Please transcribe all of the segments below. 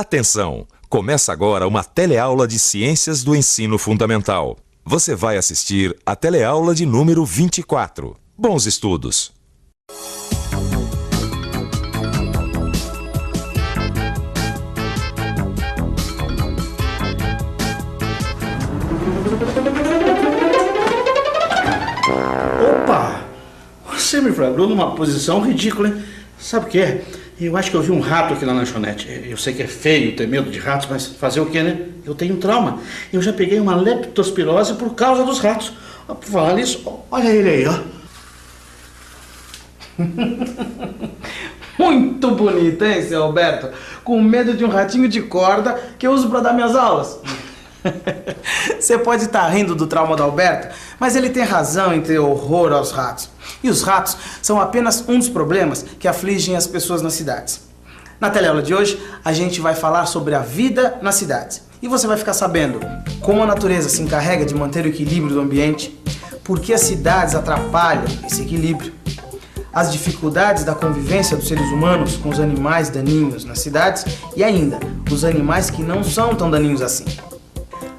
Atenção! Começa agora uma teleaula de Ciências do Ensino Fundamental. Você vai assistir a teleaula de número 24. Bons estudos! Opa! Você me flagrou numa posição ridícula, hein? Sabe o que é? Eu acho que eu vi um rato aqui na lanchonete. Eu sei que é feio ter medo de ratos, mas fazer o quê, né? Eu tenho trauma. Eu já peguei uma leptospirose por causa dos ratos. Por falar nisso, olha ele aí, ó. Muito bonito, hein, seu Alberto? Com medo de um ratinho de corda que eu uso para dar minhas aulas. Você pode estar rindo do trauma do Alberto, mas ele tem razão em ter horror aos ratos. E os ratos são apenas um dos problemas que afligem as pessoas nas cidades. Na teleaula de hoje, a gente vai falar sobre a vida nas cidades. E você vai ficar sabendo como a natureza se encarrega de manter o equilíbrio do ambiente, por que as cidades atrapalham esse equilíbrio, as dificuldades da convivência dos seres humanos com os animais daninhos nas cidades e ainda os animais que não são tão daninhos assim.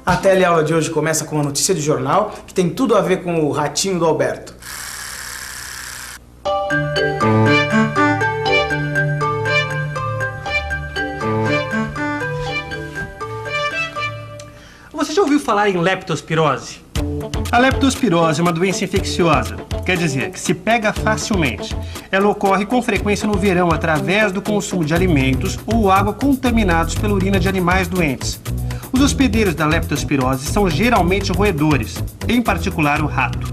A teleaula de hoje começa com uma notícia de jornal que tem tudo a ver com o ratinho do Alberto. Você já ouviu falar em leptospirose? A leptospirose é uma doença infecciosa, quer dizer, que se pega facilmente. Ela ocorre com frequência no verão através do consumo de alimentos ou água contaminados pela urina de animais doentes. Os hospedeiros da leptospirose são geralmente roedores, em particular o rato.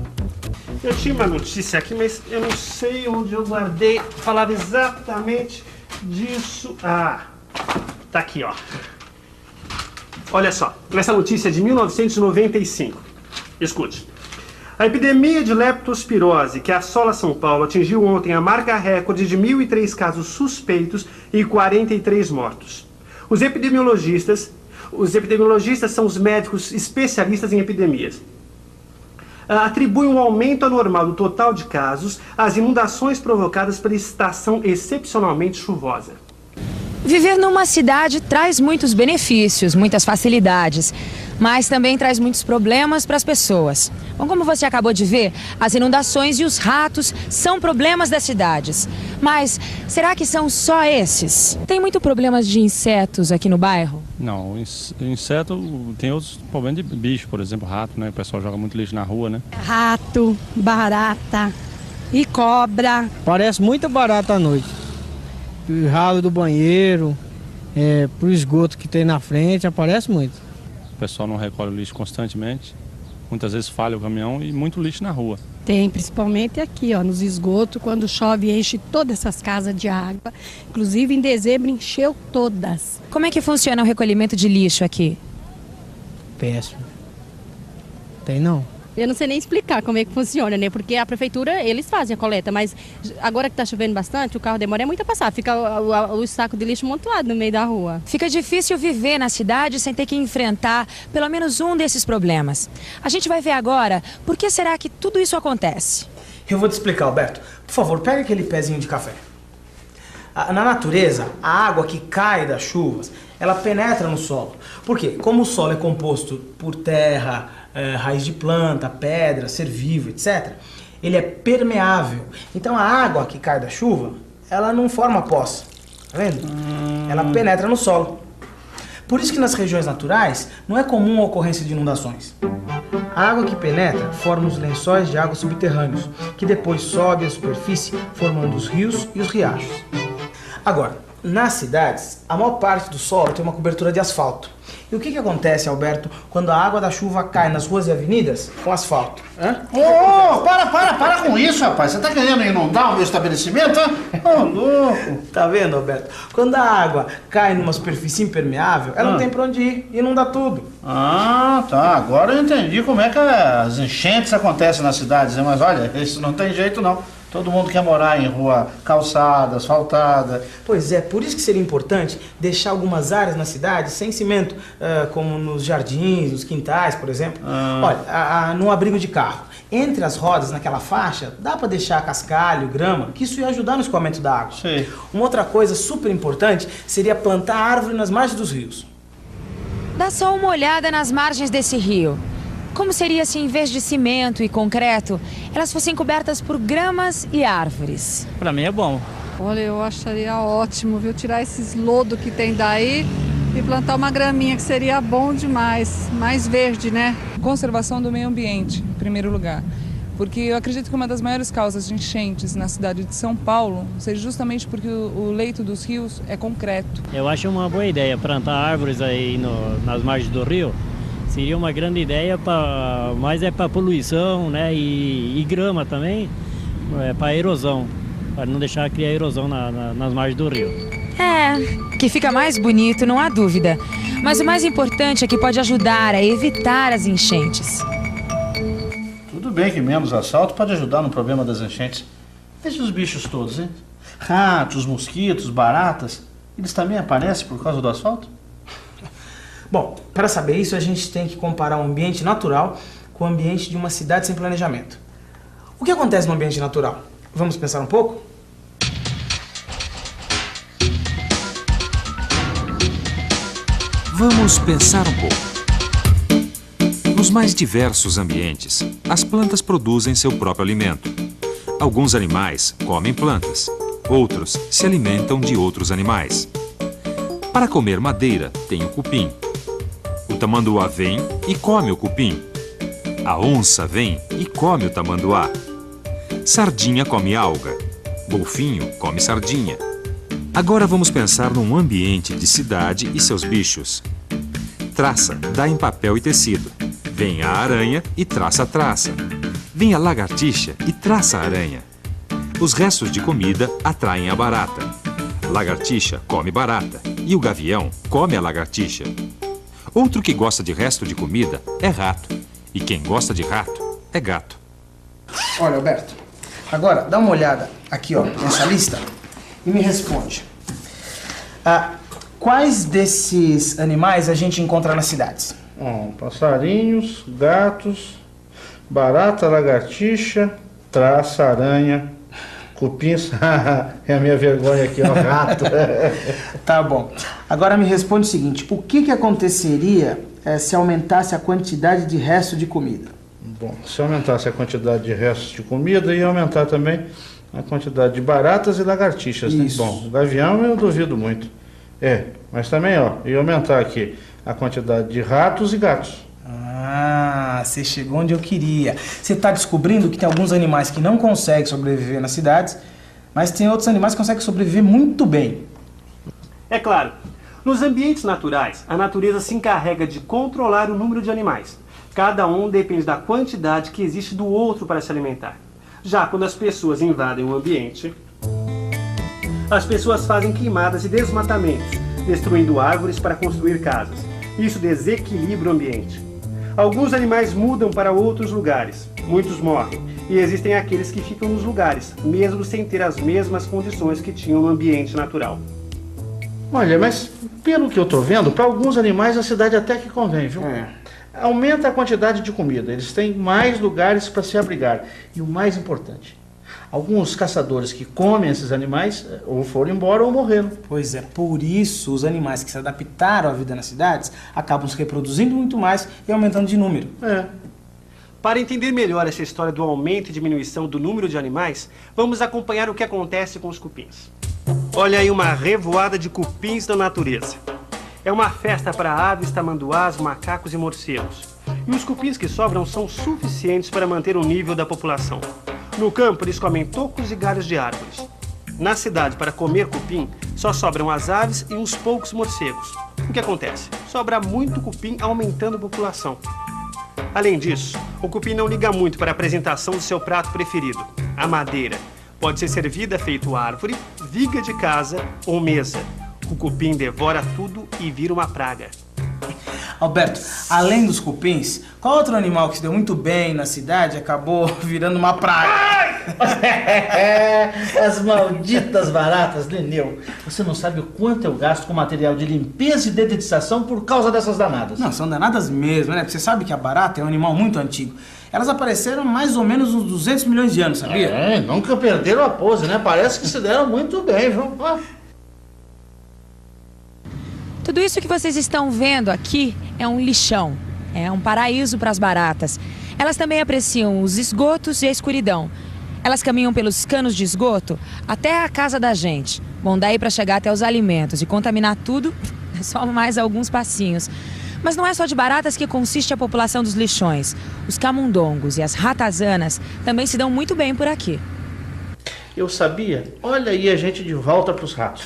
Eu tinha uma notícia aqui, mas eu não sei onde eu guardei. Falava exatamente disso. Ah, tá aqui, ó. Olha só, essa notícia é de 1995. Escute. A epidemia de leptospirose que assola São Paulo atingiu ontem a marca recorde de 1.003 casos suspeitos e 43 mortos. Os epidemiologistas são os médicos especialistas em epidemias. Atribuem um aumento anormal do total de casos às inundações provocadas pela estação excepcionalmente chuvosa. Viver numa cidade traz muitos benefícios, muitas facilidades, mas também traz muitos problemas para as pessoas. Bom, como você acabou de ver, as inundações e os ratos são problemas das cidades. Mas será que são só esses? Tem muito problemas de insetos aqui no bairro? Não, inseto tem outros problemas de bicho, por exemplo, rato, né? O pessoal joga muito lixo na rua, né? Rato, barata e cobra. Parece muito barata à noite. O ralo do banheiro, pro esgoto que tem na frente, aparece muito. O pessoal não recolhe o lixo constantemente, muitas vezes falha o caminhão e muito lixo na rua. Tem, principalmente aqui, ó, nos esgotos, quando chove enche todas essas casas de água. Inclusive em dezembro encheu todas. Como é que funciona o recolhimento de lixo aqui? Péssimo. Tem não. Eu não sei nem explicar como é que funciona, né? Porque a prefeitura, eles fazem a coleta, mas agora que tá chovendo bastante, o carro demora muito a passar. Fica o saco de lixo amontoado no meio da rua. Fica difícil viver na cidade sem ter que enfrentar pelo menos um desses problemas. A gente vai ver agora por que será que tudo isso acontece. Eu vou te explicar, Alberto. Por favor, pega aquele pezinho de café. Na natureza, a água que cai das chuvas, ela penetra no solo. Por quê? Como o solo é composto por terra, raiz de planta, pedra, ser vivo, etc., ele é permeável. Então a água que cai da chuva, ela não forma poça, tá vendo? Ela penetra no solo. Por isso que nas regiões naturais não é comum a ocorrência de inundações. A água que penetra forma os lençóis de água subterrâneos, que depois sobe à superfície, formando os rios e os riachos. Agora, nas cidades, a maior parte do solo tem uma cobertura de asfalto. E o que acontece, Alberto, quando a água da chuva cai nas ruas e avenidas com asfalto? Para com isso, rapaz. Você tá querendo inundar o meu estabelecimento, hein? Ô, louco. Tá vendo, Alberto? Quando a água cai numa superfície impermeável, ela não tem pra onde ir, inunda tudo. Ah, tá. Agora eu entendi como é que as enchentes acontecem nas cidades, né? Mas olha, isso não tem jeito, não. Todo mundo quer morar em rua calçada, asfaltada. Pois é, por isso que seria importante deixar algumas áreas na cidade sem cimento, como nos jardins, nos quintais, por exemplo. Olha, num abrigo de carro. Entre as rodas, naquela faixa, dá para deixar cascalho, grama, que isso ia ajudar no escoamento da água. Sim. Uma outra coisa super importante seria plantar árvore nas margens dos rios. Dá só uma olhada nas margens desse rio. Como seria se, em vez de cimento e concreto, elas fossem cobertas por gramas e árvores? Para mim é bom. Olha, eu acharia ótimo, viu? Tirar esses lodo que tem daí e plantar uma graminha, que seria bom demais. Mais verde, né? Conservação do meio ambiente, em primeiro lugar. Porque eu acredito que uma das maiores causas de enchentes na cidade de São Paulo seja justamente porque o leito dos rios é concreto. Eu acho uma boa ideia plantar árvores aí nas margens do rio. Seria uma grande ideia, mas é para poluição, né? E grama também, para erosão, para não deixar criar erosão nas margens do rio. Que fica mais bonito, não há dúvida. Mas o mais importante é que pode ajudar a evitar as enchentes. Tudo bem que menos asfalto pode ajudar no problema das enchentes. Veja os bichos todos, hein? Ratos, mosquitos, baratas, eles também aparecem por causa do asfalto? Bom, para saber isso, a gente tem que comparar o ambiente natural com o ambiente de uma cidade sem planejamento. O que acontece no ambiente natural? Vamos pensar um pouco? Vamos pensar um pouco. Nos mais diversos ambientes, as plantas produzem seu próprio alimento. Alguns animais comem plantas, outros se alimentam de outros animais. Para comer madeira, tem o cupim. O tamanduá vem e come o cupim. A onça vem e come o tamanduá. Sardinha come alga. Golfinho come sardinha. Agora vamos pensar num ambiente de cidade e seus bichos. Traça dá em papel e tecido. Vem a aranha e traça a traça. Vem a lagartixa e traça a aranha. Os restos de comida atraem a barata. Lagartixa come barata e o gavião come a lagartixa. Outro que gosta de resto de comida é rato. E quem gosta de rato é gato. Olha, Alberto, agora dá uma olhada aqui, ó, nessa lista e me responde. Quais desses animais a gente encontra nas cidades? Passarinhos, gatos, barata, lagartixa, traça, aranha, cupins. É a minha vergonha aqui, ó, rato. Tá bom. Agora me responde o seguinte, o que aconteceria se aumentasse a quantidade de resto de comida? Bom, se aumentasse a quantidade de restos de comida, ia aumentar também a quantidade de baratas e lagartixas, né? Bom, o gavião eu duvido muito. Mas também, ó, ia aumentar aqui a quantidade de ratos e gatos. Você chegou onde eu queria. Você está descobrindo que tem alguns animais que não conseguem sobreviver nas cidades, mas tem outros animais que conseguem sobreviver muito bem. É claro, nos ambientes naturais, a natureza se encarrega de controlar o número de animais. Cada um depende da quantidade que existe do outro para se alimentar. Já quando as pessoas invadem o ambiente, as pessoas fazem queimadas e desmatamentos, destruindo árvores para construir casas. Isso desequilibra o ambiente. Alguns animais mudam para outros lugares, muitos morrem, e existem aqueles que ficam nos lugares, mesmo sem ter as mesmas condições que tinham no ambiente natural. Olha, mas pelo que eu tô vendo, para alguns animais a cidade até que convém, viu? Aumenta a quantidade de comida, eles têm mais lugares para se abrigar. E o mais importante, alguns caçadores que comem esses animais ou foram embora ou morreram. Pois é, por isso os animais que se adaptaram à vida nas cidades acabam se reproduzindo muito mais e aumentando de número. Para entender melhor essa história do aumento e diminuição do número de animais, vamos acompanhar o que acontece com os cupins. Olha aí uma revoada de cupins na natureza. É uma festa para aves, tamanduás, macacos e morcegos. E os cupins que sobram são suficientes para manter o nível da população. No campo, eles comem tocos e galhos de árvores. Na cidade, para comer cupim, só sobram as aves e uns poucos morcegos. O que acontece? Sobra muito cupim, aumentando a população. Além disso, o cupim não liga muito para a apresentação do seu prato preferido, a madeira. Pode ser servida feito árvore, viga de casa ou mesa. O cupim devora tudo e vira uma praga. Alberto, além dos cupins, qual outro animal que se deu muito bem na cidade acabou virando uma praga? As malditas baratas, Neneu. Você não sabe o quanto eu gasto com material de limpeza e dedetização por causa dessas danadas. Não, são danadas mesmo, né? Porque você sabe que a barata é um animal muito antigo. Elas apareceram mais ou menos uns 200 milhões de anos, sabia? É, nunca perderam a pose, né? Parece que se deram muito bem, viu? Tudo isso que vocês estão vendo aqui é um lixão. É um paraíso para as baratas. Elas também apreciam os esgotos e a escuridão. Elas caminham pelos canos de esgoto até a casa da gente. Bom, daí para chegar até os alimentos e contaminar tudo, é só mais alguns passinhos. Mas não é só de baratas que consiste a população dos lixões. Os camundongos e as ratazanas também se dão muito bem por aqui. Eu sabia. Olha aí a gente de volta pros ratos.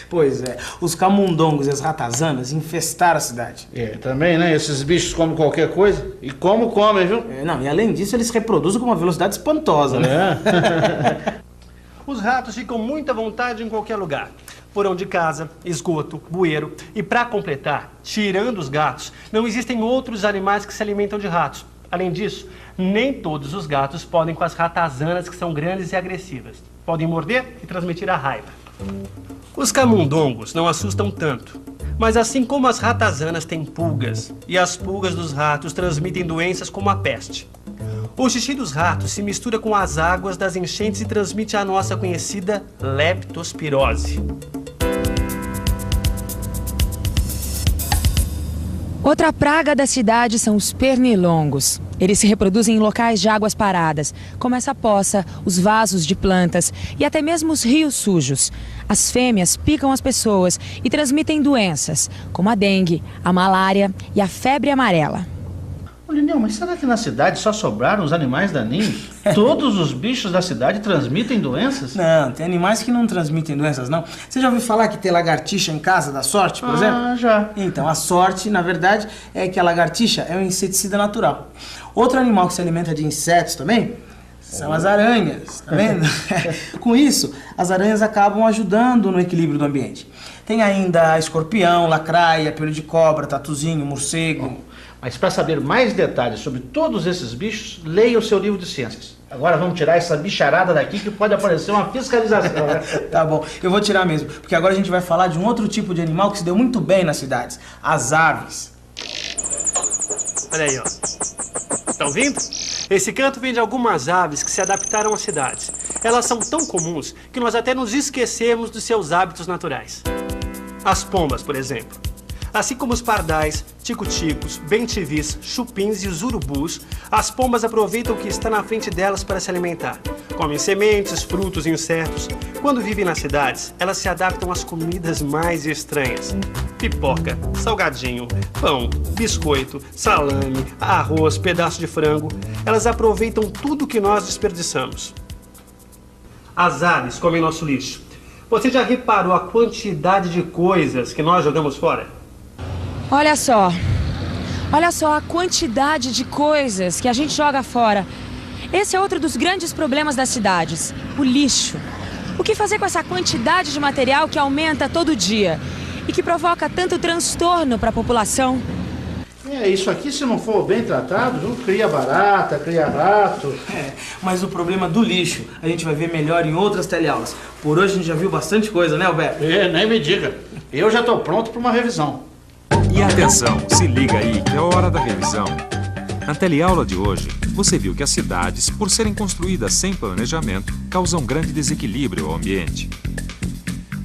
Pois é, os camundongos e as ratazanas infestaram a cidade. É, também, né? Esses bichos comem qualquer coisa. E como comem, viu? Não, e além disso, eles se reproduzem com uma velocidade espantosa, né? É. Os ratos ficam muito à vontade em qualquer lugar. Porão de casa, esgoto, bueiro. E para completar, tirando os gatos, não existem outros animais que se alimentam de ratos. Além disso, nem todos os gatos podem com as ratazanas, que são grandes e agressivas. Podem morder e transmitir a raiva. Os camundongos não assustam tanto, mas assim como as ratazanas têm pulgas, e as pulgas dos ratos transmitem doenças como a peste. O xixi dos ratos se mistura com as águas das enchentes e transmite a nossa conhecida leptospirose. Outra praga da cidade são os pernilongos. Eles se reproduzem em locais de águas paradas, como essa poça, os vasos de plantas e até mesmo os rios sujos. As fêmeas picam as pessoas e transmitem doenças, como a dengue, a malária e a febre amarela. Lineu, mas será que na cidade só sobraram os animais daninhos? Todos os bichos da cidade transmitem doenças? Não, tem animais que não transmitem doenças, não. Você já ouviu falar que tem lagartixa em casa da sorte, por exemplo? Ah, já. Então, a sorte, na verdade, é que a lagartixa é um inseticida natural. Outro animal que se alimenta de insetos também são as aranhas, tá vendo? Com isso, as aranhas acabam ajudando no equilíbrio do ambiente. Tem ainda escorpião, lacraia, pelo de cobra, tatuzinho, morcego. Mas para saber mais detalhes sobre todos esses bichos, leia o seu livro de ciências. Agora vamos tirar essa bicharada daqui que pode aparecer uma fiscalização, né? Tá bom, eu vou tirar mesmo, porque agora a gente vai falar de um outro tipo de animal que se deu muito bem nas cidades, as aves. Olha aí, ó. Tá ouvindo? Esse canto vem de algumas aves que se adaptaram às cidades. Elas são tão comuns que nós até nos esquecemos dos seus hábitos naturais. As pombas, por exemplo. Assim como os pardais, tico-ticos, bem-te-vis, chupins e os urubus, as pombas aproveitam o que está na frente delas para se alimentar. Comem sementes, frutos e insetos. Quando vivem nas cidades, elas se adaptam às comidas mais estranhas. Pipoca, salgadinho, pão, biscoito, salame, arroz, pedaço de frango. Elas aproveitam tudo que nós desperdiçamos. As aves comem nosso lixo. Você já reparou a quantidade de coisas que nós jogamos fora? Olha só a quantidade de coisas que a gente joga fora. Esse é outro dos grandes problemas das cidades, o lixo. O que fazer com essa quantidade de material que aumenta todo dia e que provoca tanto transtorno para a população? Isso aqui, se não for bem tratado, não cria barata, cria rato. Mas o problema do lixo a gente vai ver melhor em outras teleaulas. Por hoje a gente já viu bastante coisa, né, Alberto? Nem me diga. Eu já estou pronto para uma revisão. E atenção, se liga aí que é hora da revisão. Na teleaula de hoje, você viu que as cidades, por serem construídas sem planejamento, causam grande desequilíbrio ao ambiente.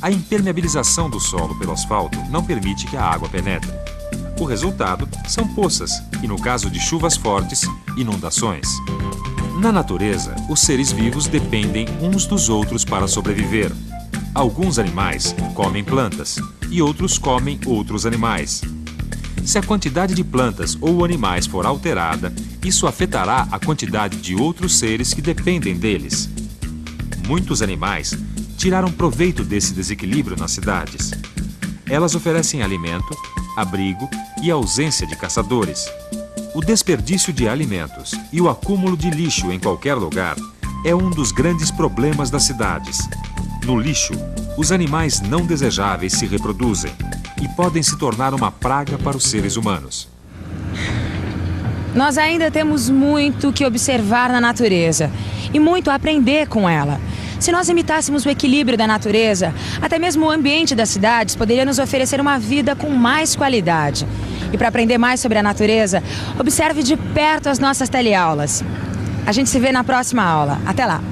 A impermeabilização do solo pelo asfalto não permite que a água penetre. O resultado são poças e, no caso de chuvas fortes, inundações. Na natureza, os seres vivos dependem uns dos outros para sobreviver. Alguns animais comem plantas e outros comem outros animais. Se a quantidade de plantas ou animais for alterada, isso afetará a quantidade de outros seres que dependem deles. Muitos animais tiraram proveito desse desequilíbrio nas cidades. Elas oferecem alimento, abrigo e ausência de caçadores. O desperdício de alimentos e o acúmulo de lixo em qualquer lugar é um dos grandes problemas das cidades. No lixo, os animais não desejáveis se reproduzem e podem se tornar uma praga para os seres humanos. Nós ainda temos muito que observar na natureza e muito a aprender com ela. Se nós imitássemos o equilíbrio da natureza, até mesmo o ambiente das cidades poderia nos oferecer uma vida com mais qualidade. E para aprender mais sobre a natureza, observe de perto as nossas teleaulas. A gente se vê na próxima aula. Até lá!